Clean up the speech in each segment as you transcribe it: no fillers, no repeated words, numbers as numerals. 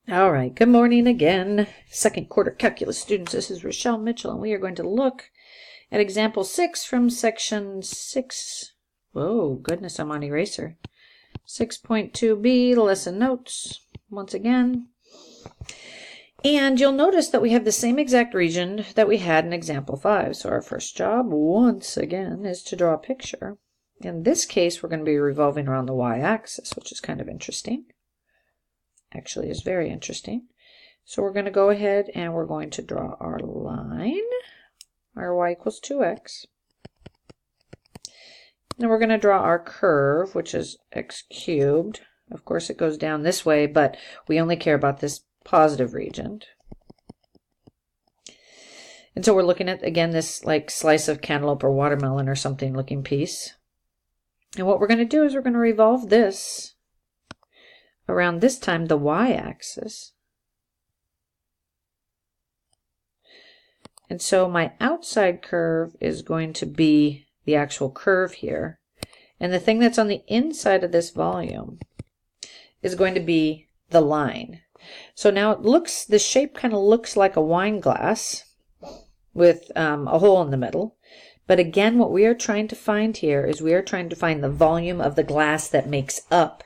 All right, good morning again. Second quarter calculus students, this is Rochelle Mitchell, and we are going to look at example 6 from section 6. Whoa, goodness, I'm on eraser. 6.2b, lesson notes, once again. And you'll notice that we have the same exact region that we had in example 5. So our first job, once again, is to draw a picture. In this case, we're going to be revolving around the y-axis, which is kind of interesting. Actually is very interesting. So we're going to go ahead and we're going to draw our line, our y equals 2x. Then we're going to draw our curve, which is x cubed. Of course it goes down this way, but we only care about this positive region. And so we're looking at, again, this like slice of cantaloupe or watermelon or something looking piece. And what we're going to do is we're going to revolve this around, this time, the y-axis. And so my outside curve is going to be the actual curve here. And the thing that's on the inside of this volume is going to be the line. So now it looks, the shape kind of looks like a wine glass with a hole in the middle. But again, what we are trying to find here is we are trying to find the volume of the glass that makes up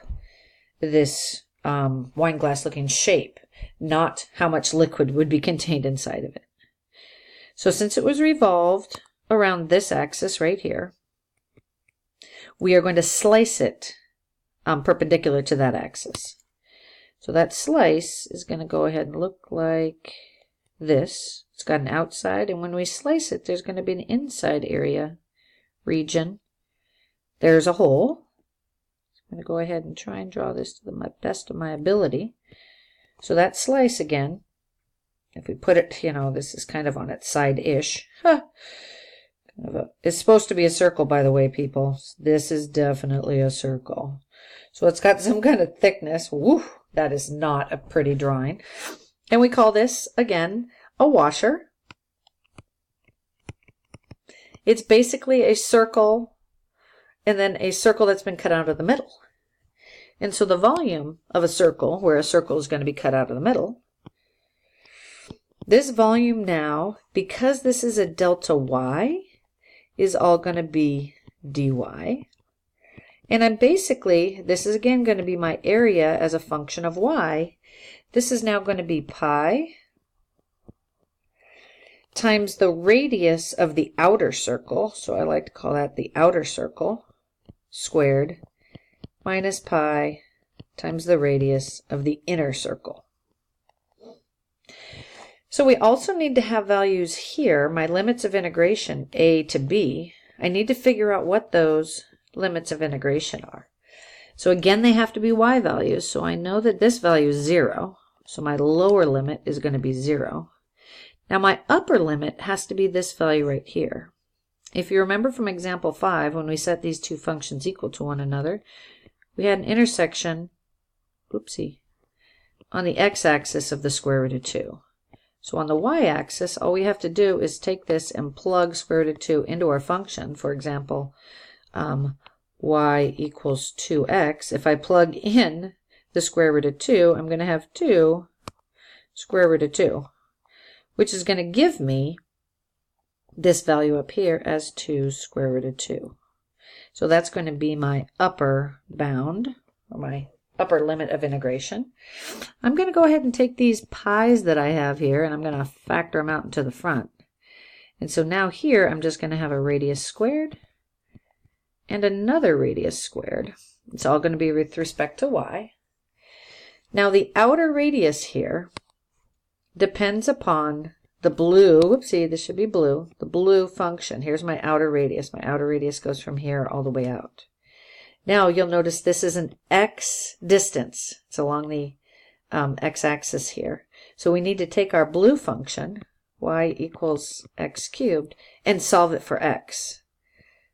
this wine glass looking shape, not how much liquid would be contained inside of it. So since it was revolved around this axis right here, we are going to slice it perpendicular to that axis. So that slice is going to go ahead and look like this. It's got an outside, and when we slice it, there's going to be an inside area region. There's a hole. I'm going to go ahead and try and draw this to the best of my ability. So that slice again, if we put it, this is kind of on its side-ish. It's supposed to be a circle, by the way, people. This is definitely a circle. So it's got some kind of thickness. Woo, that is not a pretty drawing. And we call this, again, a washer. It's basically a circle and then a circle that's been cut out of the middle. And so the volume of a circle, where a circle is going to be cut out of the middle, this volume now, because this is a delta y, is all going to be dy. And I'm basically, this is again going to be my area as a function of y. This is now going to be pi times the radius of the outer circle, so I like to call that the outer circle, squared, minus pi times the radius of the inner circle. So we also need to have values here, my limits of integration, a to b. I need to figure out what those limits of integration are. So again, they have to be y values, so I know that this value is 0, so my lower limit is going to be 0. Now my upper limit has to be this value right here. If you remember from example 5, when we set these two functions equal to one another, we had an intersection, on the x-axis of the square root of 2. So on the y-axis, all we have to do is take this and plug square root of 2 into our function. For example, y equals 2x. If I plug in the square root of 2, I'm going to have 2 square root of 2, which is going to give me this value up here as 2 square root of 2. So that's going to be my upper bound, or my upper limit of integration. I'm going to go ahead and take these pi's that I have here, and I'm going to factor them out into the front. And so now here, I'm just going to have a radius squared and another radius squared. It's all going to be with respect to y. Now the outer radius here depends upon the blue, this should be blue, the blue function. Here's my outer radius. My outer radius goes from here all the way out. Now you'll notice this is an x distance. It's along the x-axis here. So we need to take our blue function, y equals x cubed, and solve it for x.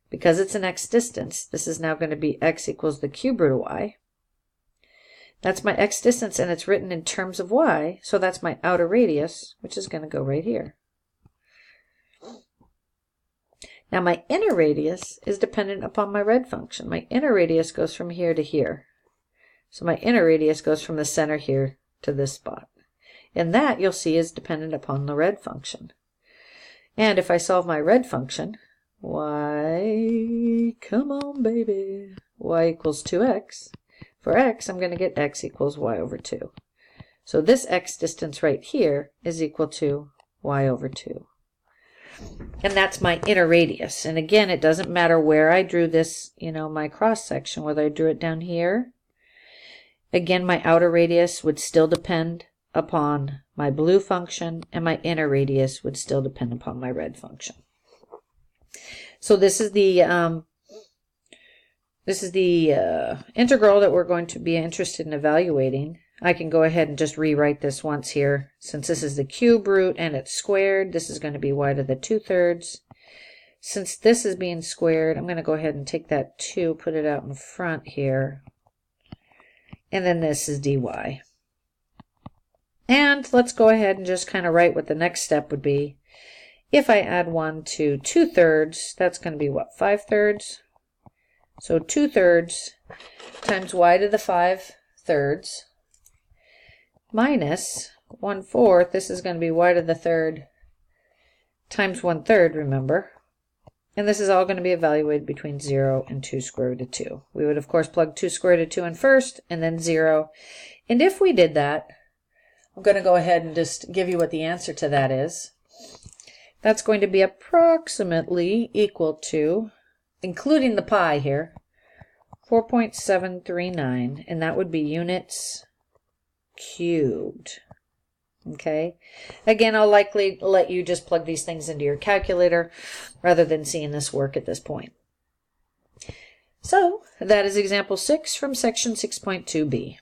Because it's an x distance, this is now going to be x equals the cube root of y. That's my x distance, and it's written in terms of y, so that's my outer radius, which is going to go right here. Now my inner radius is dependent upon my red function. My inner radius goes from here to here. So my inner radius goes from the center here to this spot. And that, you'll see, is dependent upon the red function. And if I solve my red function, y, come on, baby, y equals 2x. For x, I'm going to get x equals y over 2. So this x distance right here is equal to y over 2. And that's my inner radius. And again, it doesn't matter where I drew this, my cross section, whether I drew it down here. Again, my outer radius would still depend upon my blue function, and my inner radius would still depend upon my red function. So this is the integral that we're going to be interested in evaluating. I can go ahead and just rewrite this once here. Since this is the cube root and it's squared, this is going to be y to the 2/3. Since this is being squared, I'm going to go ahead and take that 2, put it out in front here. And then this is dy. And let's go ahead and just kind of write what the next step would be. If I add 1 to 2/3, that's going to be what, 5/3? So 2/3 times y to the 5/3 minus 1/4, this is going to be y to the 3rd times 1/3, remember. And this is all going to be evaluated between 0 and 2 square root of 2. We would, of course, plug 2 square root of 2 in first, and then 0. And if we did that, I'm going to go ahead and just give you what the answer to that is. That's going to be approximately equal to, including the pi here, 4.739, and that would be units cubed. Okay. Again, I'll likely let you just plug these things into your calculator rather than seeing this work at this point. So that is example 6 from section 6.2b.